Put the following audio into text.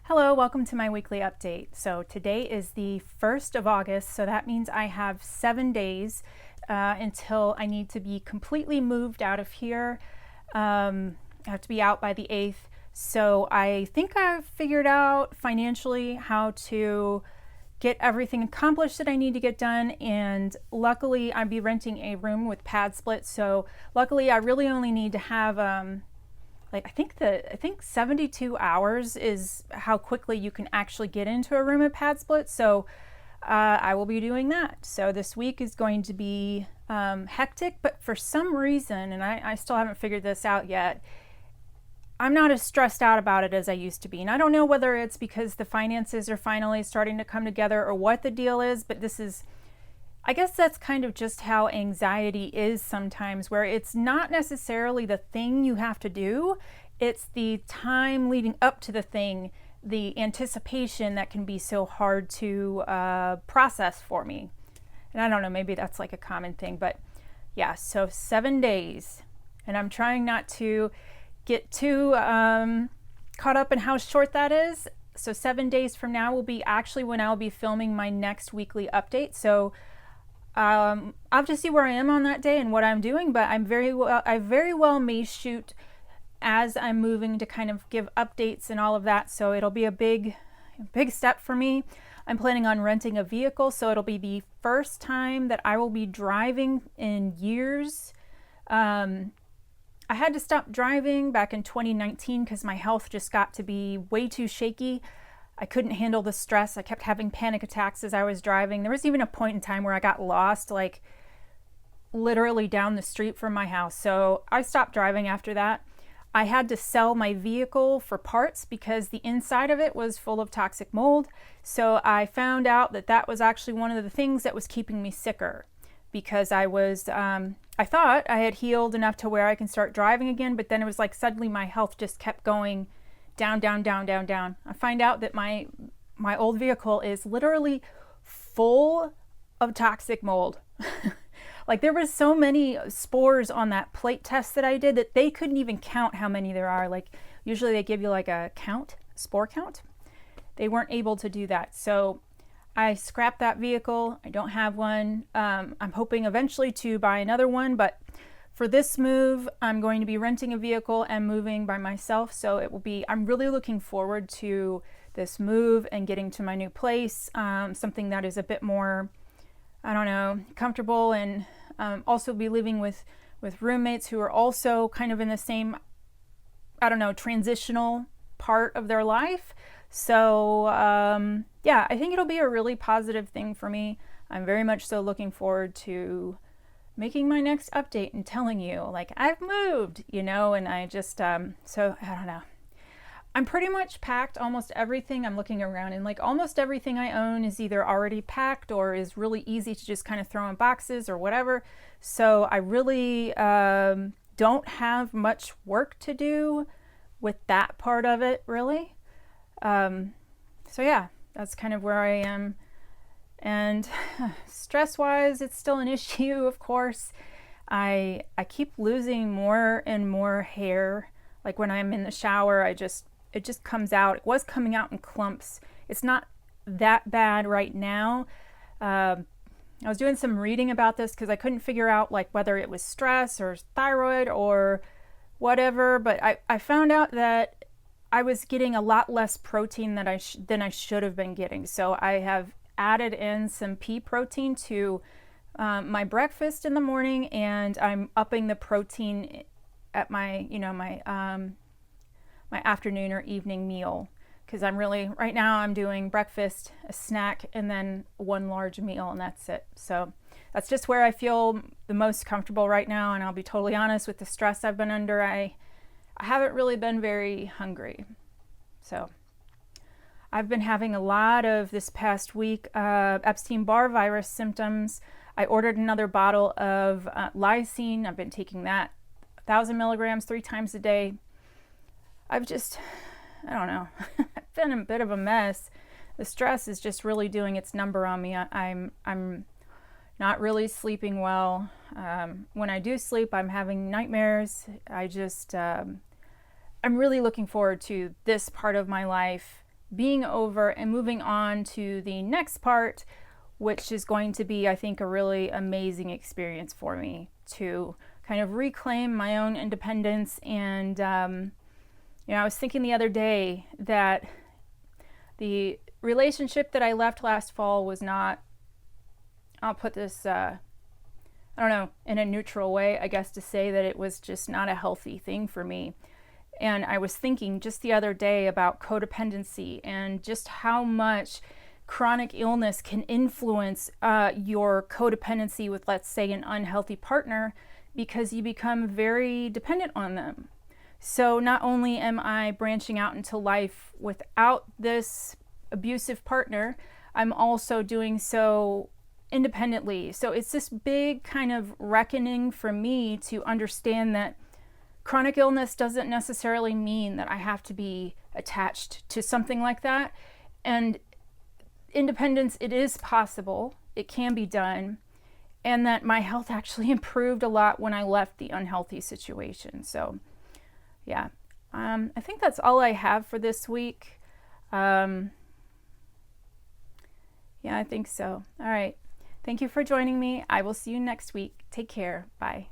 Hello, welcome to my weekly update. So today is the 1st of August, so that means I have 7 days until I need to be completely moved out of here. I have to be out by the 8th. So I think I've figured out financially how to get everything accomplished that I need to get done, and luckily I'd be renting a room with PadSplit, so luckily I really only need to have I think 72 hours is how quickly you can actually get into a room at PadSplit. So I will be doing that. So this week is going to be hectic, but for some reason, and I still haven't figured this out yet, I'm not as stressed out about it as I used to be. And I don't know whether it's because the finances are finally starting to come together or what the deal is, but I guess that's kind of just how anxiety is sometimes, where it's not necessarily the thing you have to do, it's the time leading up to the thing, the anticipation that can be so hard to process for me. And I don't know, maybe that's like a common thing, but yeah, so 7 days. And I'm trying not to get too caught up in how short that is. So 7 days from now will be actually when I'll be filming my next weekly update. So I'll have to see where I am on that day and what I'm doing, but I very well may shoot as I'm moving to kind of give updates and all of that. So it'll be a big step for me. I'm planning on renting a vehicle, so it'll be the first time that I will be driving in years. I had to stop driving back in 2019 because my health just got to be way too shaky. I couldn't handle the stress. I kept having panic attacks as I was driving. There was even a point in time where I got lost, like literally down the street from my house. So I stopped driving after that. I had to sell my vehicle for parts because the inside of it was full of toxic mold. So I found out that that was actually one of the things that was keeping me sicker, because I thought I had healed enough to where I can start driving again, but then it was like suddenly my health just kept going down, down, down, down, down. I find out that my old vehicle is literally full of toxic mold. Like there was so many spores on that plate test that I did that they couldn't even count how many there are. Like usually they give you like a spore count. They weren't able to do that. So I scrapped that vehicle. I don't have one. I'm hoping eventually to buy another one, but for this move, I'm going to be renting a vehicle and moving by myself. So I'm really looking forward to this move and getting to my new place. Something that is a bit more, I don't know, comfortable, and also be living with roommates who are also kind of in the same, I don't know, transitional part of their life. So yeah, I think it'll be a really positive thing for me. I'm very much so looking forward to making my next update and telling you, like, I've moved, and I just, so I don't know. I'm pretty much packed almost everything. I'm looking around and like almost everything I own is either already packed or is really easy to just kind of throw in boxes or whatever. So I really don't have much work to do with that part of it, really. So yeah, that's kind of where I am. And stress-wise, it's still an issue, of course. I keep losing more and more hair. Like when I'm in the shower, it just comes out. It was coming out in clumps. It's not that bad right now. I was doing some reading about this because I couldn't figure out like whether it was stress or thyroid or whatever, but I found out that I was getting a lot less protein than I should have been getting. So I have added in some pea protein to my breakfast in the morning, and I'm upping the protein at my my afternoon or evening meal, because right now I'm doing breakfast, a snack, and then one large meal, and that's it. So that's just where I feel the most comfortable right now. And I'll be totally honest, with the stress I've been under, I haven't really been very hungry. So I've been having a lot of, this past week, Epstein-Barr virus symptoms. I ordered another bottle of lysine. I've been taking that 1,000 milligrams 3 times a day. I don't know, I've been a bit of a mess. The stress is just really doing its number on me. I'm not really sleeping well. When I do sleep, I'm having nightmares. I'm really looking forward to this part of my life being over and moving on to the next part, which is going to be, I think, a really amazing experience for me to kind of reclaim my own independence. And, I was thinking the other day that the relationship that I left last fall was not, I'll put this, I don't know, in a neutral way, I guess, to say that it was just not a healthy thing for me. And I was thinking just the other day about codependency and just how much chronic illness can influence your codependency with, let's say, an unhealthy partner, because you become very dependent on them. So not only am I branching out into life without this abusive partner, I'm also doing so independently. So it's this big kind of reckoning for me to understand that chronic illness doesn't necessarily mean that I have to be attached to something like that. And independence, it is possible, it can be done, and that my health actually improved a lot when I left the unhealthy situation. So yeah, I think that's all I have for this week. Yeah, I think so. All right. Thank you for joining me. I will see you next week. Take care. Bye.